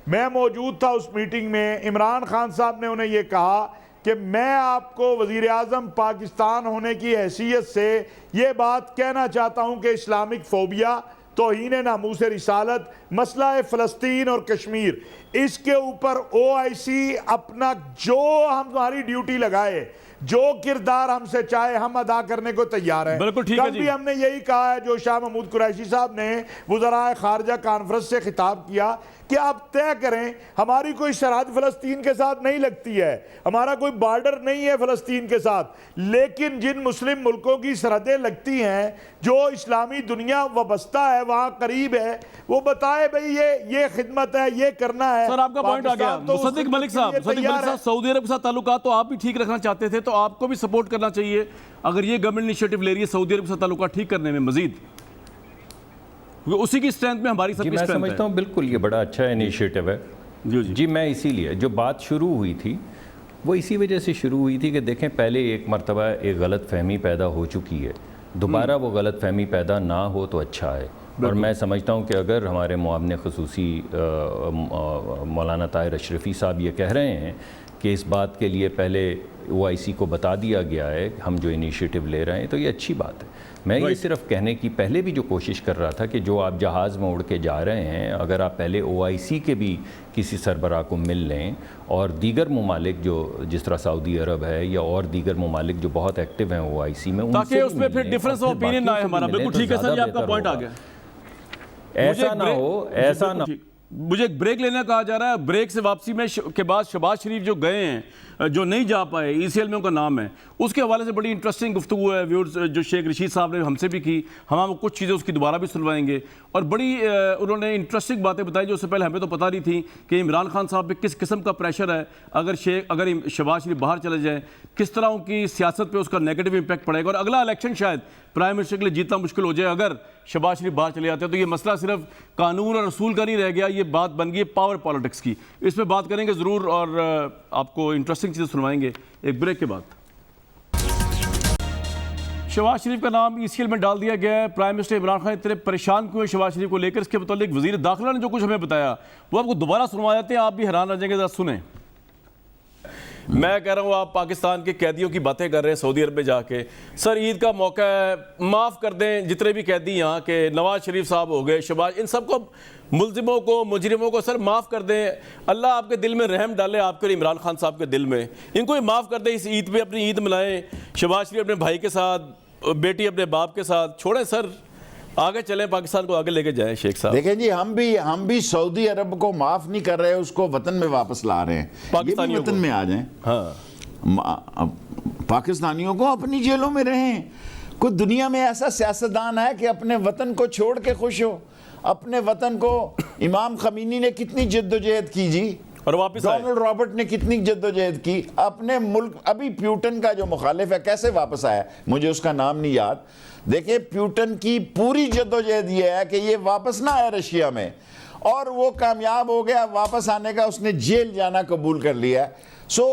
मैं मौजूद था उस मीटिंग में। इमरान खान साहब ने उन्हें ये कहा कि मैं आपको वज़ीर आज़म पाकिस्तान होने की हैसियत से ये बात कहना चाहता हूँ कि इस्लामिक फोबिया, तौहीन नामूस रिसालत, मसला फ़लस्तीन और कश्मीर, इसके ऊपर OIC अपना जो हमारी ड्यूटी लगाए, जो किरदार हमसे चाहे हम अदा करने को तैयार हैं। बिल्कुल ठीक है जी। कल भी हमने यही कहा है, जो शाह महमूद कुरैशी साहब ने वज़राए ख़ारजा कॉन्फ्रेंस से खिताब किया, कि आप तय करें, हमारी कोई सरहद फ़लस्तीन के साथ नहीं लगती है, हमारा कोई बॉर्डर नहीं है फ़लस्तीन के साथ, लेकिन जिन मुस्लिम मुल्कों की सरहदें लगती हैं, जो इस्लामी दुनिया वाबस्ता है, वहाँ करीब है, वो बताए भाई ये खिदमत है, ये करना है। सर आपका पॉइंट आ गया। मुसद्दिक मलिक साहब, सऊदी अरब के साथ ताल्लुकात तो आप भी ठीक रखना चाहते थे, तो आपको भी सपोर्ट करना चाहिए अगर ये गवर्नमेंट इनिशिएटिव ले रही है सऊदी अरब के साथ ताल्लुकात ठीक करने में मजीद, क्योंकि उसी की स्ट्रेंथ में हमारी सबकी मैं स्ट्रेंथ है। समझता हूँ बिल्कुल ये बड़ा अच्छा इनिशिएटिव है जी। मैं इसीलिए जो बात शुरू हुई थी वो इसी वजह से शुरू हुई थी कि देखें पहले एक मरतबा एक गलत फहमी पैदा हो चुकी है, दोबारा वो गलत फहमी पैदा ना हो तो अच्छा है। और मैं समझता हूँ कि अगर हमारे मुआवने ख़ुसूसी मौलाना ताहिर अशरफी साहब ये कह रहे हैं कि इस बात के लिए पहले OIC को बता दिया गया है हम जो इनिशिएटिव ले रहे हैं, तो ये अच्छी बात है। मैं ये सिर्फ कहने की पहले भी जो कोशिश कर रहा था कि जो आप जहाज़ में उड़ के जा रहे हैं, अगर आप पहले OIC के भी किसी सरबराह को मिल लें और दीगर ममालिक जो जिस तरह सऊदी अरब है या और दीगर ममालिक जो बहुत एक्टिव हैं OIC में, ताकि उसमें फिर डिफरेंस ऑफ ओपिनियन ना आए हमारा। बिल्कुल ठीक है सर, ये आपका पॉइंट आ गया। ऐसा ना हो, ऐसा ना। मुझे एक ब्रेक लेना कहा जा रहा है। ब्रेक से वापसी में के बाद शहबाज शरीफ जो गए हैं, जो नहीं जा पाए, ECL में उनका नाम है, उसके हवाले से बड़ी इंटरेस्टिंग गुफ्तगू है व्यूअर्स जो शेख रशीद साहब ने हमसे भी की, हम आपको कुछ चीज़ें उसकी दोबारा भी सुनवाएंगे। और बड़ी उन्होंने इंटरेस्टिंग बातें बताई जो उससे पहले हमें तो पता नहीं थी कि इमरान खान साहब पे किस किस्म का प्रेशर है, अगर शहबाज शरीफ बाहर चले जाए किस तरह उनकी सियासत पे उसका नेगेटिव इंपैक्ट पड़ेगा। और अगला इलेक्शन शायद प्राइम मिनिस्टर के लिए जीतना मुश्किल हो जाए अगर शहबाज शरीफ बाहर चले जाते हैं। तो ये मसला सिर्फ कानून और रसूल का नहीं रह गया, ये बात बन गई पावर पॉलिटिक्स की। इस पर बात करेंगे ज़रूर और आपको इंटरेस्टिंग चीज़ें सुनवाएंगे एक ब्रेक के बाद। शहबाज शरीफ का नाम ECL में डाल दिया गया है। प्राइम मिनिस्टर इमरान खान इतने परेशान क्यों है शहबाज शरीफ को लेकर, इसके मुतालिक वज़ीर दाखिला ने जो कुछ हमें बताया वो आपको दोबारा सुनवा देते हैं, आप भी हैरान रह जाएंगे। ज़रा सुने। मैं कह रहा हूँ आप पाकिस्तान के कैदियों की बातें कर रहे हैं सऊदी अरब में जाके। सर ईद का मौका है, माफ़ कर दें जितने भी कैदी यहाँ के, नवाज शरीफ साहब हो गए, शहबाज, इन सबको मुलजिमों को मुजरिमों को सर माफ़ कर दें। अल्लाह आपके दिल में रहम डाले, आपके और इमरान खान साहब के दिल में, इनको ही माफ़ कर दें। इस ईद पे अपनी ईद मनाएं, शहबाज शरीफ अपने भाई के साथ, बेटी अपने बाप के साथ, छोड़ें सर, आगे चलें, पाकिस्तान को आगे लेके जाएं। शेख साहब देखें जी, हम भी सऊदी अरब को माफ नहीं कर रहे, उसको वतन में वापस ला रहे हैं। पाकिस्तानियों वतन में आ जाएं। हाँ, पाकिस्तानियों को अपनी जेलों में रहें। कोई दुनिया में ऐसा सियासतदान है कि अपने वतन को छोड़ के खुश हो? अपने वतन को इमाम खमीनी ने कितनी जद्दोजहद की जी, और वापस डोनाल्ड रॉबर्ट ने कितनी जद्दोजहद की अपने मुल्क। अभी प्यूटन का जो मुखालिफ है कैसे वापस आया, मुझे उसका नाम नहीं याद। देखिए प्यूटन की पूरी जद्दोजहद ये है कि ये वापस ना आए रशिया में, और वो कामयाब हो गया। वापस आने का उसने जेल जाना कबूल कर लिया। सो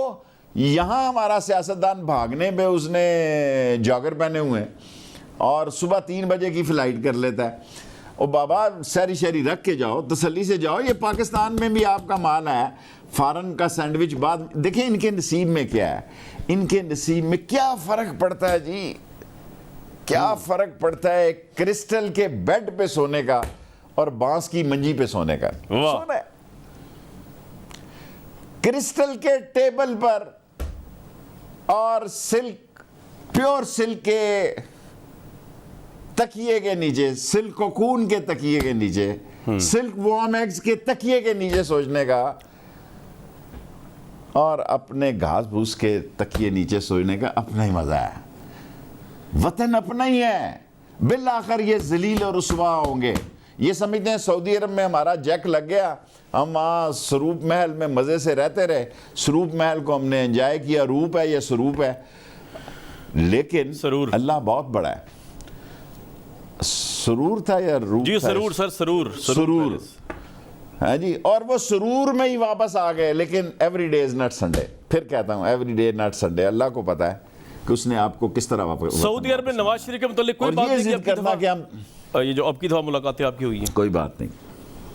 यहाँ हमारा सियासतदान भागने पे उसने जॉगर पहने हुए हैं और सुबह 3 बजे की फ़्लाइट कर लेता है। और बाबा सैरी शैरी रख के जाओ, तसल्ली से जाओ। ये पाकिस्तान में भी आपका माल है, फ़ारन का सैंडविच बाद। देखिए इनके नसीब में क्या है, इनके नसीब में क्या फ़र्क पड़ता है जी, क्या फ़र्क पड़ता है क्रिस्टल के बेड पे सोने का और बांस की मंजी पे सोने का। सोना है क्रिस्टल के टेबल पर और सिल्क, प्योर सिल्क के तकिए के नीचे, सिल्क कोकून के तकिए के नीचे, सिल्क वार्म एग्स के तकिए के नीचे सोचने का, और अपने घास भूस के तकिए नीचे सोने का अपना ही मजा है। वतन अपना ही है। बिल आखिर ये जलील और रुसवा होंगे। ये समझते हैं सऊदी अरब में हमारा जैक लग गया, हम वहाँ स्वरूप महल में मज़े से रहते रहे, स्वरूप महल को हमने एंजॉय किया। रूप है या स्वरूप है, लेकिन सरूर, अल्लाह बहुत बड़ा है। सुरूर था या रूप जी? सरूर सर, सरूर हाँ जी। और वो सुरूर में ही वापस आ गए। लेकिन every day is not Sunday. फिर कहता हूँ एवरी डे नॉट संडे। अल्लाह को पता है कि उसने आपको किस तरह वापस। सऊदी अरब में नवाज शरीफ के मतलब कोई बात नहीं करना कि हम ये जो अब की दफा मुलाकातें आपकी हुई हैं, कोई बात नहीं।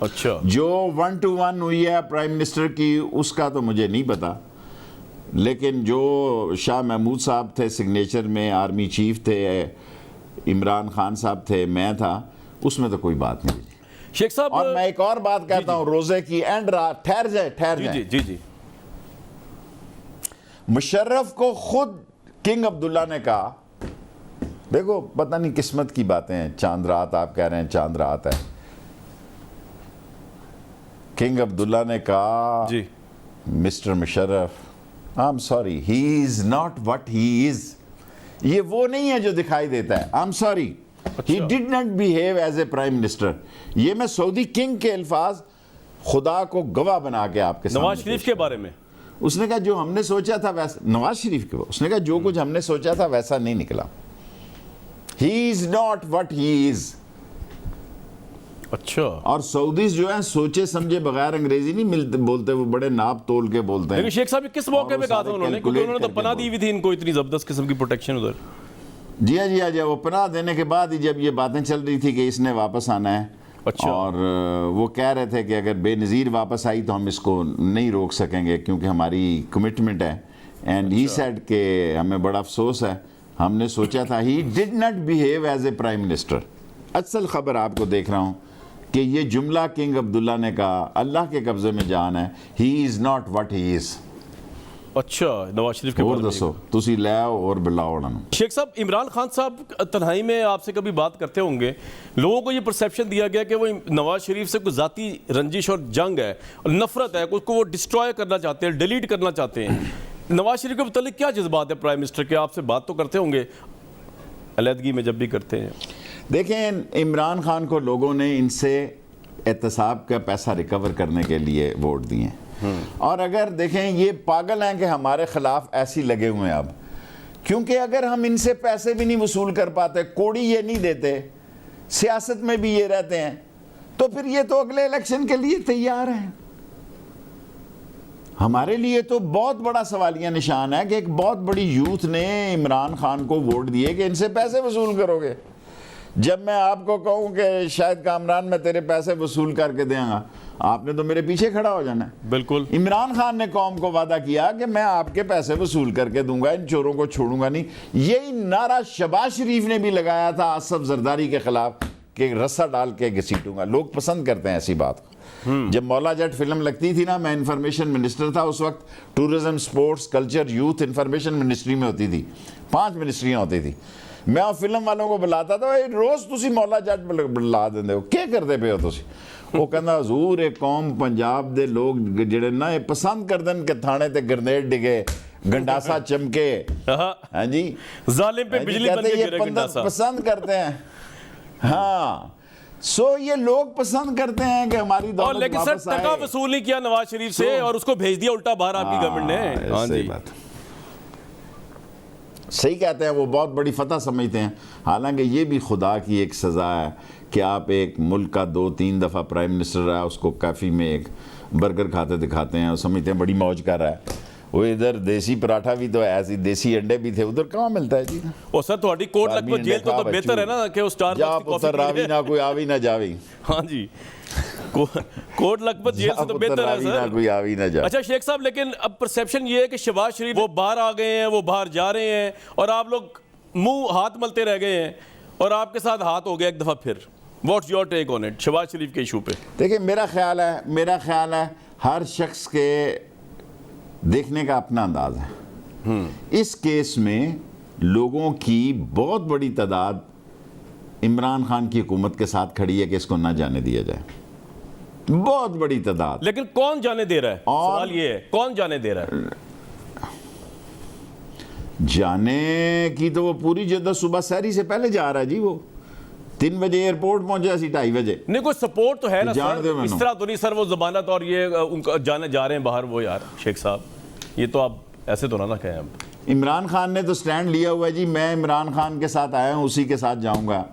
अच्छा, जो 1-to-1 हुई है प्राइम मिनिस्टर की, उसका तो मुझे नहीं पता। लेकिन जो शाह महमूद साहब थे सिग्नेचर में, आर्मी चीफ थे, इमरान खान साहब थे, मैं था, उसमें तो कोई बात नहीं। शेख साहब, और मैं एक और बात कहता हूं रोजे की, एंड रात ठहर जाए। जी। मुशर्रफ को खुद किंग अब्दुल्ला ने कहा, देखो पता नहीं किस्मत की बातें हैं, चांद रात आप कह रहे हैं, चांद रात है। किंग अब्दुल्ला ने कहा जी mister Musharraf, I am sorry, he is not what he is. ये वो नहीं है जो दिखाई देता है। I am sorry, he did not behave as a prime minister. ये मैं सऊदी किंग के अल्फाज खुदा को गवाह बना के आपके सामने नवाज शरीफ के बारे में उसने कहा जो हमने सोचा था वैसा, नवाज शरीफ के, उसने कहा जो कुछ हमने सोचा था वैसा नहीं निकला। ही is not what he is. अच्छा, और सऊदीज जो है सोचे समझे बगैर अंग्रेजी नहीं मिलते बोलते, वो बड़े नाप तोल के बोलते हैं। लेकिन शेख साहब किस मौके और पे वो कहा था सारे उन्होंने, क्योंकि calculate उन्होंने तो पनाह दी हुई थी इनको, इतनी जबरदस्त किस्म की प्रोटेक्शन उधर। जी हाँ जी हाँ जी, वो पनाह देने के बाद ही जब ये बातें चल रही थी कि इसने वापस आना है, अच्छा। और वो कह रहे थे कि अगर बेनज़ीर वापस आई तो हम इसको नहीं रोक सकेंगे क्योंकि हमारी कमिटमेंट है। एंड ही सेड के हमें बड़ा अफसोस है, हमने सोचा था। He did not behave as a prime minister. असल खबर आपको देख रहा हूँ कि ये जुमला किंग अब्दुल्ला ने कहा, अल्लाह के कब्जे में जान है, he is not what he is. अच्छा, नवाज शरीफ के और बारे में। दसो तुसी ले आओ और बुलाओ उन्होंने। शेख साहब, इमरान खान साहब तन्हाई में आपसे कभी बात करते होंगे, लोगों को ये परसेप्शन दिया गया कि वो नवाज शरीफ से कोई ज़ाती रंजिश और जंग है और नफरत है, उसको वो डिस्ट्रॉय करना चाहते हैं, डिलीट करना चाहते हैं। नवाज शरीफ के मतलब क्या जज्बात है प्राइम मिनिस्टर के? आपसे बात तो करते होंगे अलहदगी में जब भी करते हैं। देखें, इमरान खान को लोगों ने इनसे एहतसाब का पैसा रिकवर करने के लिए वोट दिए, और अगर देखें ये पागल हैं कि हमारे खिलाफ ऐसी लगे हुए हैं अब, क्योंकि अगर हम इनसे पैसे भी नहीं वसूल कर पाते, कोड़ी ये नहीं देते, सियासत में भी ये रहते हैं, तो फिर ये तो अगले इलेक्शन के लिए तैयार हैं। हमारे लिए तो बहुत बड़ा सवालिया निशान है कि एक बहुत बड़ी यूथ ने इमरान खान को वोट दिए कि इनसे पैसे वसूल करोगे। जब मैं आपको कहूं कि शायद कामरान मैं तेरे पैसे वसूल करके देंगा, आपने तो मेरे पीछे खड़ा हो जाना है। बिल्कुल। इमरान खान ने कौम को वादा किया कि मैं आपके पैसे वसूल करके दूंगा, इन चोरों को छोड़ूंगा नहीं। यही नारा शहबाज शरीफ ने भी लगाया था आसफ जरदारी के खिलाफ कि रस्सा डाल के घसीटूंगा। लोग पसंद करते हैं ऐसी बात को। जब मौला जट फिल्म लगती थी ना, मैं इंफॉर्मेशन मिनिस्टर था उस वक्त, tourism, sports, culture, youth information ministry में होती थी, 5 मिनिस्ट्रियाँ होती थी। मैं और फिल्म वालों को बुलाता था, रोज़ तुसी मौला जट बुला देंगे हो, क्या करते पे हो तुसी? वो कहता हजूर एक कौम पंजाब दे लोग जिहड़े ना ये पसंद करते हैं कि थाने ते ग्रेनेड डिगे, गंडासा चमके। हाँ जी, जालिम पे बिजली बन के गिरे गंडासा। पसंद करते हैं। हाँ, सो ये लोग पसंद करते हैं कि हमारी दौलत और लेकिन सर टका वसूल नहीं किया नवाज शरीफ से और उसको भेज दिया उल्टा बाहर आपकी गवर्नमेंट ने। हाँ सही जी, बात, सही कहते हैं, वो बहुत बड़ी फतह समझते हैं। हालांकि ये भी खुदा की एक सज़ा है कि आप एक मुल्क का 2-3 दफ़ा प्राइम मिनिस्टर रहा, उसको काफ़ी में एक बर्गर खाते दिखाते हैं और समझते हैं बड़ी मौज कर रहा है। वो इधर देसी पराठा भी तो ऐसी, देसी अंडे भी थे, उधर कहाँ मिलता है जी? और सर थोड़ी कोट लगभग जेल तो बेहतर है ना कि वो स्टार जा पुत्र रावी ना कोई आवी ना जावी। हाँ जी, कोट लगभग जेल से तो बेहतर है सर। कोई आवी ना जा। अच्छा शेख साहब, लेकिन अब परसेप्शन ये है कि शहबाज शरीफ वो बाहर आ गए हैं, वो बाहर जा रहे हैं और आप लोग मुंह हाथ मलते रह गए हैं और आपके साथ हाथ हो गया एक दफ़ा फिर। What's your take on it Shahbaz Sharif के इशू पे? देखिए, मेरा ख्याल है हर शख्स के देखने का अपना अंदाज है। इस केस में लोगों की बहुत बड़ी तादाद इमरान खान की हुकूमत के साथ खड़ी है कि इसको ना जाने दिया जाए, बहुत बड़ी तादाद। लेकिन कौन जाने दे रहा है? और सवाल ये है कौन जाने दे रहा है? जाने की तो वो पूरी जद्दों सुबह सहरी से पहले जा रहा है जी। वो 3 बजे एयरपोर्ट पहुंचे, 2:30 बजे। नहीं, कोई सपोर्ट तो है ना जान दे सर, मैंने। इस तरह तो नहीं सर वो जमानत और ये उनका जाने जा रहे हैं बाहर वो। यार शेख साहब, ये तो आप ऐसे तो ना कहें। अब इमरान खान ने तो स्टैंड लिया हुआ है जी, मैं इमरान खान के साथ आया हूं, उसी के साथ जाऊंगा।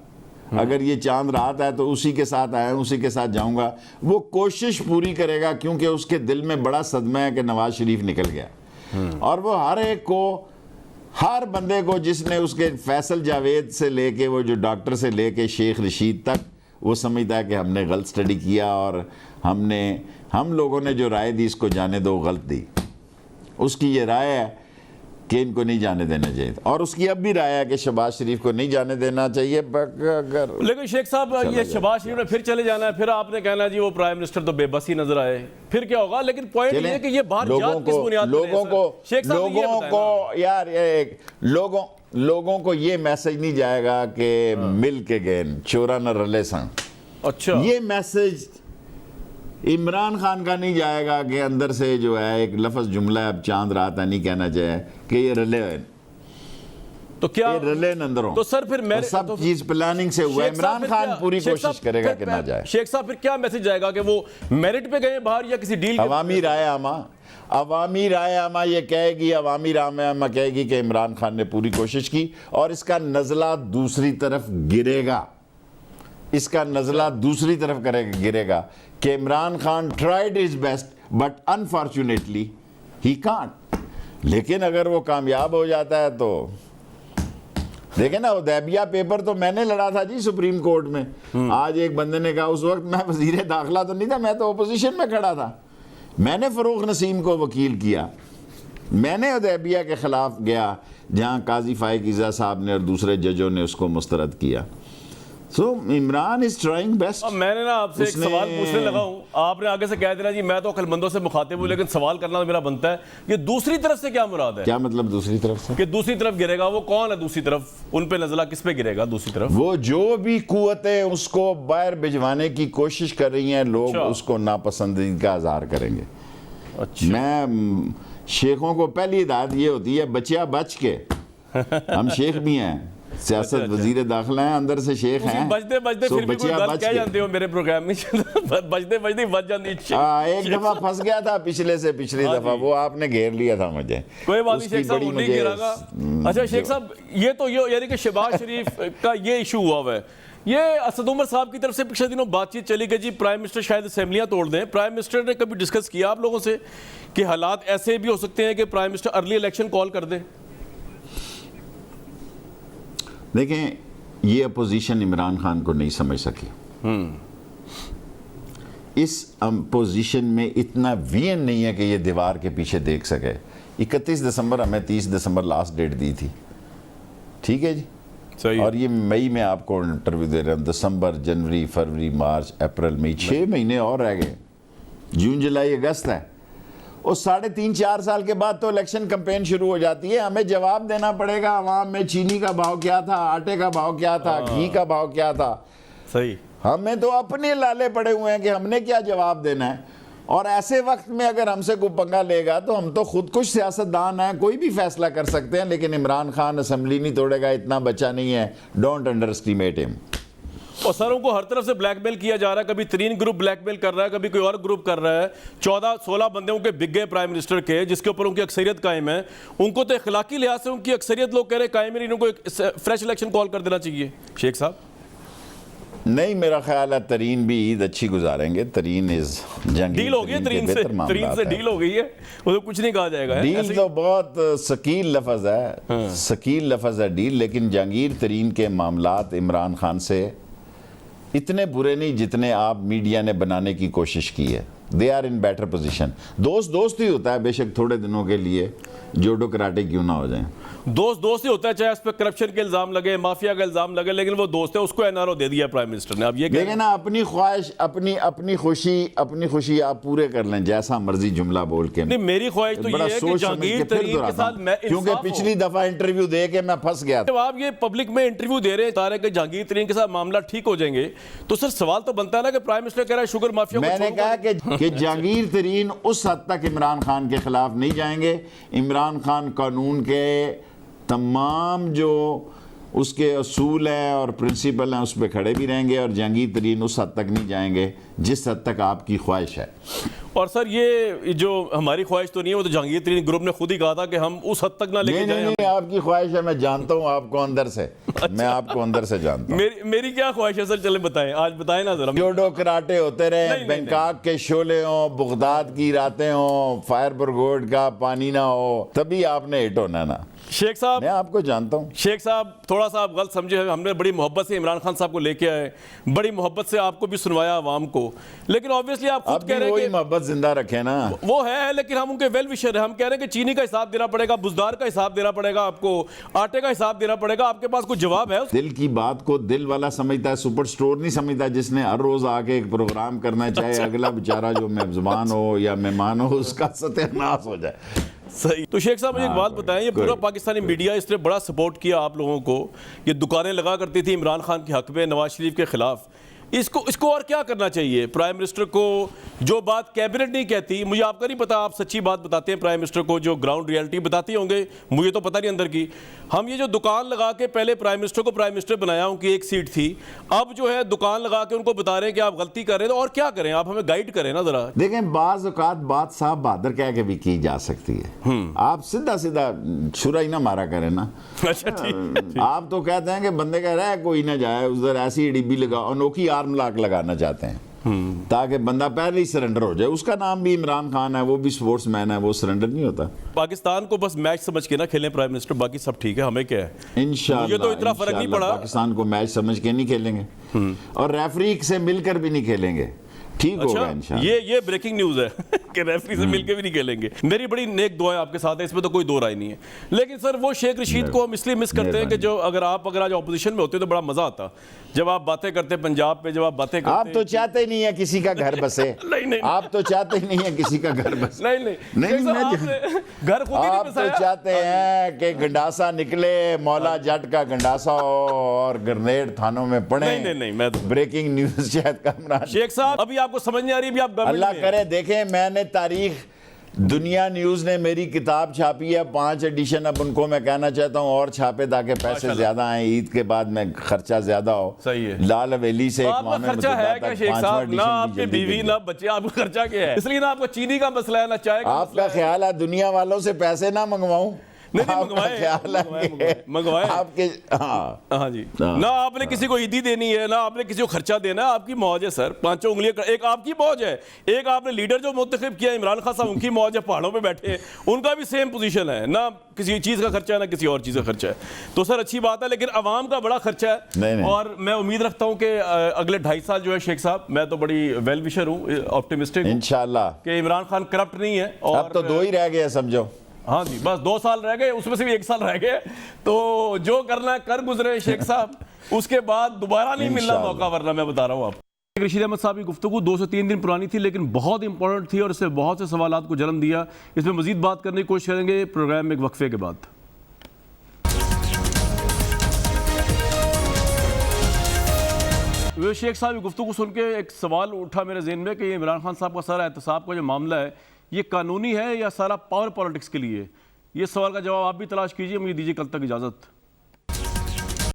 अगर ये चांद रात है तो उसी के साथ आया हूं, उसी के साथ जाऊंगा। वो कोशिश पूरी करेगा क्योंकि उसके दिल में बड़ा सदमा है कि नवाज शरीफ निकल गया। और वो हर एक को, हर बंदे को, जिसने उसके फैसल जावेद से लेके वो जो डॉक्टर से लेके शेख रशीद तक, वो समझता है कि हमने गलत स्टडी किया और हम लोगों ने जो राय दी इसको जाने दो गलत दी। उसकी ये राय है कि इनको नहीं जाने देना चाहिए, और उसकी अब भी राय है कि शहबाज शरीफ को नहीं जाने देना चाहिए। अगर लेकिन शेख साहब ये शहबाज शरीफ ने फिर चले जाना है, फिर आपने कहना जी वो प्राइम मिनिस्टर तो बेबस ही नजर आए, फिर क्या होगा? लेकिन पॉइंट ये है कि ये बाहर लोगों को ये मैसेज नहीं जाएगा कि मिल के गेन चोरा न रले सन। अच्छा, ये मैसेज इमरान खान का नहीं जाएगा कि अंदर से जो है एक लफ्ज़ जुमला अब चांद रात नहीं कहना चाहिए कि ये रले तो क्या रले नंदरों। तो सर फिर मेरे सब तो चीज प्लानिंग से हुआ है। शेख साहब इमरान फिर खान क्या- पूरी शेख कोशिश साहब करेगा फिर कि ना जाए। शेख साहब फिर क्या मैसेज जाएगा कि वो मेरिट पे गए बाहर या किसी डील अवामी राय आमा ये कहेगी, अवामी राय आमा कहेगी कि इमरान खान ने पूरी कोशिश की और इसका नज़ला दूसरी तरफ गिरेगा। इसका नज़ला दूसरी तरफ गिरेगा कि Imran Khan tried his best but unfortunately he can't. लेकिन अगर वो कामयाब हो जाता है तो देखे ना, हुदैबिया पेपर तो मैंने लड़ा था जी सुप्रीम कोर्ट में। आज एक बंदे ने कहा, उस वक्त मैं वजीर दाखिला तो नहीं था, मैं तो ओपोजिशन में खड़ा था, मैंने फ़रूख नसीम को वकील किया, मैंने हुदैबिया के ख़िलाफ़ गया जहाँ काजी फ़ाइक ईज़ा साहब ने और दूसरे जजों ने उसको मुस्तरद किया। सो इमरान इज ट्राइंग बेस्ट। अब मैंने ना आपसे एक सवाल पूछने लगा हूं, आपने आगे से कह देना जी मैं तो अक्लमंदों से मुखातिब हूं, लेकिन सवाल करना तो मेरा बनता है, ये दूसरी तरफ से क्या मुराद है? क्या मतलब दूसरी तरफ से? कि दूसरी तरफ गिरेगा, वो कौन है दूसरी तरफ? उन पे नज़ला किस पे गिरेगा दूसरी तरफ? वो जो भी कुव्वतें उसको बाहर भिजवाने की कोशिश कर रही हैं, लोग अच्छा। उसको नापसंदीदा का इज़हार करेंगे। अच्छा, मैं शेखों को पहली हिदायत ये होती है, बचिया बच के, हम शेख भी हैं, सियासत वजीर दाखिला हैं, अंदर से शेख हैं, बजते बजते सो फिर भी कोई बचिया गलत बच कह के। जानते हो मेरे प्रोग्राम में बजते बजते बच जाती एक दफा फंस गया था पिछले से पिछली हाँ दफा, जी। वो आपने घेर लिया था मुझे। कोई बात नहीं उसकी शेख साहब, बड़ी उन्हीं मुझे- गिरागा। अच्छा शेख साहब, ये तो ये यानी कि शहबाज शरीफ का ये इशू हुआ हुआ है, ये असद उमर साहब की तरफ से पिछले दिनों बातचीत चली गई जी, प्राइम मिनिस्टर शायद असेंबलियां तोड़ दें। प्राइम मिनिस्टर ने कभी डिस्कस किया आप लोगों से कि हालात ऐसे भी हो सकते हैं कि prime minister early election call कर दे? देखें, ये अपोजिशन इमरान खान को नहीं समझ सकी। इस अपोजिशन में इतना वियन नहीं है कि ये दीवार के पीछे देख सके। 31 दिसंबर हमें 30 दिसंबर लास्ट डेट दी थी, ठीक है जी, सही। और ये मई में आपको इंटरव्यू दे रहे हैं, दिसंबर, जनवरी, फरवरी, मार्च, अप्रैल, मई, 6 महीने और रह गए, जून, जुलाई, अगस्त है। और 3.5-4 साल के बाद तो इलेक्शन कैंपेन शुरू हो जाती है। हमें जवाब देना पड़ेगा आवाम में, चीनी का भाव क्या था, आटे का भाव क्या था, घी का भाव क्या था। सही। हमें तो अपने लाले पड़े हुए हैं कि हमने क्या जवाब देना है। और ऐसे वक्त में अगर हमसे कोई पंगा लेगा तो हम तो खुद कुछ सियासतदान हैं, कोई भी फैसला कर सकते हैं, लेकिन इमरान खान असेंबली नहीं तोड़ेगा, इतना बच्चा नहीं है। Don't under estimate him. और सर उनको हर तरफ से ब्लैकमेल किया जा रहा है, कभी तरीन ग्रुप ब्लैकमेल कर रहा है, कभी कोई और ग्रुप कर रहा है। 14-16 बंदे उनके बिक गए प्राइम मिनिस्टर के, जिसके ऊपर उनकी अक्सरियत कायम है। उनको तो इखलाकी लिहाज से उनकी अक्सरियत लोग कह रहे हैं कायम है, इनको एक फ्रेश इलेक्शन कॉल कर देना चाहिए। शेख साहब नहीं, मेरा ख्याल है तरीन भी ईद अच्छी गुजारेंगे। तरीन इज जंगी डील हो गई है तरीन से डील हो गई है, वो तो कुछ नहीं कहा जाएगा। डील तो बहुत शकील लफ्ज़ है, शकील लफ्ज़ है डील, लेकिन जहांगीर तरीन के मामलात इमरान खान से इतने बुरे नहीं जितने आप मीडिया ने बनाने की कोशिश की है। They are in better position. दोस्त ही होता है, बेशक थोड़े दिनों के लिए जोडो कराटे क्यों ना हो जाए। दोस्त ही होता है, चाहे उस पर करप्शन के इल्जाम लगे, माफिया का इल्जाम लगे, लेकिन वो दोस्त है, उसको एनआरओ दे दिया प्राइम मिनिस्टर ने। अब ये देखें ना, अपनी ख्वाहिश, अपनी खुशी आप पूरे कर लें, जैसा मर्जी जुमला बोल के। नहीं, मेरी ख्वाहिश तो ये है कि जहांगीर तरीन के साथ मैं क्योंकि पिछली दफा इंटरव्यू दे के मैं फंस गया था। जब आप ये पब्लिक में इंटरव्यू दे रहे हैं तारे के जहांगीर तरीन के साथ मामला ठीक हो जाएंगे, तो सर सवाल तो बनता है ना कि प्राइम मिनिस्टर कह रहा है शुगर माफिया को मैंने कहा कि जहांगीर तरीन उस हद तक इमरान खान के खिलाफ नहीं जाएंगे। इमरान खान कानून के तमाम जो उसके असूल हैं और प्रिंसिपल हैं उस पर खड़े भी रहेंगे, और जहांगीर तरीन उस हद तक नहीं जाएंगे जिस हद तक आपकी ख्वाहिश है। और सर ये जो हमारी ख्वाहिश तो नहीं है, वो तो जहांगीर तरीन ग्रुप ने खुद ही कहा था कि हम उस हद तक ना लेके जाएं। नहीं, आपकी ख्वाहिश है, मैं जानता हूँ आपको अंदर से। मैं आपको अंदर से जानता हूँ। मेरी क्या ख्वाहिश है सर, चले बताएं, आज बताएं ना जरा। जोडो कराटे होते रहे, बैंकॉक के शोले हो, बगदाद की रातें हो, फायर ब्रिगेड का पानी ना हो, तभी आपने हिट होना ना। शेख साहब, मैं आपको जानता हूँ। शेख साहब थोड़ा सा आप गलत समझे, हमने बड़ी मोहब्बत से इमरान खान साहब को लेके आए, बड़ी मोहब्बत से आपको भी सुनवाया आवाम को, लेकिन ऑब्वियसली आप खुद कह रहे हैं वही कि मोहब्बत जिंदा रखे ना। वो है, लेकिन हम उनके वेल विशर हैं। हम कह रहे हैं कि चीनी का हिसाब देना पड़ेगा, बुजदार का हिसाब देना पड़ेगा, आपको आटे का हिसाब देना पड़ेगा। आपके पास कुछ जवाब है? दिल की बात को दिल वाला समझता है, सुपर स्टोर नहीं समझता, जिसने हर रोज आके एक प्रोग्राम करना है, चाहे अगला बेचारा जो मेजबान हो या मेहमान हो उसका सत्यानाश हो जाए। सही। तो शेख साहब मुझे एक बात बताएं, ये पूरा पाकिस्तानी मीडिया इसने बड़ा सपोर्ट किया आप लोगों को, ये दुकानें लगा करती थी इमरान खान के हक में, नवाज शरीफ के खिलाफ, इसको और क्या करना चाहिए प्राइम मिनिस्टर को? जो बात कैबिनेट नहीं कहती, मुझे आपका नहीं पता, आप सच्ची बात बताते हैं प्राइम मिनिस्टर को, जो ग्राउंड रियलिटी बताते होंगे, मुझे तो पता नहीं अंदर की। हम ये जो दुकान लगा के पहले प्राइम मिनिस्टर को प्राइम मिनिस्टर बनाया, उनकी एक सीट थी, अब जो है दुकान लगा के उनको बता रहे हैं कि आप गलती कर रहे हैं, तो और क्या करें? आप हमें गाइड करें ना जरा। देखें, बाज औकात बात साहब बहादुर कह के भी की जा सकती है। आप सीधा सीधा छुरा ही ना मारा करें ना। अच्छा ठीक। आप तो कहते हैं कि बंदे कह रहा है कोई ना जाए उधर, ऐसी डिब्बी लगा, अनोखी आर्म लॉक लगाना चाहते हैं ताकि बंदा पहले ही सरेंडर हो जाए। उसका नाम भी इमरान खान है, वो भी स्पोर्ट्समैन है, वो सरेंडर नहीं होता। पाकिस्तान को बस मैच समझ के ना खेलें प्राइम मिनिस्टर, बाकी सब ठीक है, हमें क्या है। इंशाल्लाह मुझे तो इतना फर्क नहीं पड़ा। पाकिस्तान को मैच समझ के नहीं खेलेंगे और रेफरी से मिलकर भी नहीं खेलेंगे, ठीक होगा इंशाल्लाह। ये ब्रेकिंग न्यूज़ है कि रेफरी से मिलके भी नहीं खेलेंगे। मेरी बड़ी नेक दुआएं आपके साथ है, इसमें तो कोई दो राय नहीं है। लेकिन सर वो शेख रशीद को हम इसलिए मिस करते हैं कि जो अगर आज ऑपोजिशन में होते तो बड़ा मजा आता, जब आप बातें करते पंजाब पे, जब आप बातें करते। आप तो चाहते ही नहीं है किसी का घर बसे। नहीं, आप तो चाहते ही नहीं है किसी का घर बसे। नहीं घर खुद ही नहीं आप तो बसाया। चाहते हैं कि गंडासा निकले, मौला जट का गंडासा हो और ग्रेनेड थानों में पड़े। नहीं, मैं ब्रेकिंग न्यूज शायद कामरान शेख साहब, अभी आपको समझ नहीं आ रही, अभी आप अल्लाह करे। देखें, मैंने तारीख, दुनिया न्यूज़ ने मेरी किताब छापी है 5 एडिशन, अब उनको मैं कहना चाहता हूँ और छापे ताकि पैसे ज्यादा आए, ईद के बाद में खर्चा ज्यादा हो। सही है। लाल हवेली से आपका खर्चा है क्या शेख साहब? ना आपकी बीवी ना बच्चे, आपका खर्चा क्या है? इसलिए ना आपको चीनी का मसला है, ना चाय का। आपका ख्याल है दुनिया वालों से पैसे ना मंगवाऊं? नहीं मंगवाए आपके। हाँ जी, ना आपने किसी को ईदी देनी है, ना आपने किसी को खर्चा देना है, आपकी मौज है सर। 5 उंगलियां, एक आपकी मौज है, एक आपने लीडर जो मुंतखब किया इमरान खान साहब, उनकी मौज है, पहाड़ों पे बैठे, उनका भी सेम पोजीशन है, ना किसी चीज़ का खर्चा है ना किसी और चीज़ का खर्चा है। तो सर अच्छी बात है, लेकिन अवाम का बड़ा खर्चा है। नहीं। और मैं उम्मीद रखता हूँ कि अगले 2.5 साल जो है शेख साहब, मैं तो बड़ी वेल विशर हूँ, ऑप्टिमिस्टिक इंशाल्लाह कि इमरान खान करप्ट नहीं है। और अब तो 2 ही रह गए समझो। हाँ जी, बस 2 साल रह गए, उसमें से भी 1 साल रह गए, तो जो करना है कर गुजरे शेख साहब, उसके बाद दोबारा नहीं मिलना मौका, वरना मैं बता रहा हूँ आपको। रशीद अहमद साहब की गुफ्तगू 2 से 3 दिन पुरानी थी, लेकिन बहुत इंपॉर्टेंट थी और इससे बहुत से सवालात को जन्म दिया। इसमें मजीद बात करने की कोशिश करेंगे प्रोग्राम में एक वक्फे के बाद। शेख साहब की गुफ्तगू सुन के एक सवाल उठा मेरे ज़हन में कि इमरान खान साहब का सारा एहतसाब का जो मामला है, ये कानूनी है या सारा पावर पॉलिटिक्स के लिए? ये सवाल का जवाब आप भी तलाश कीजिए। मुझे दीजिए कल तक इजाज़त।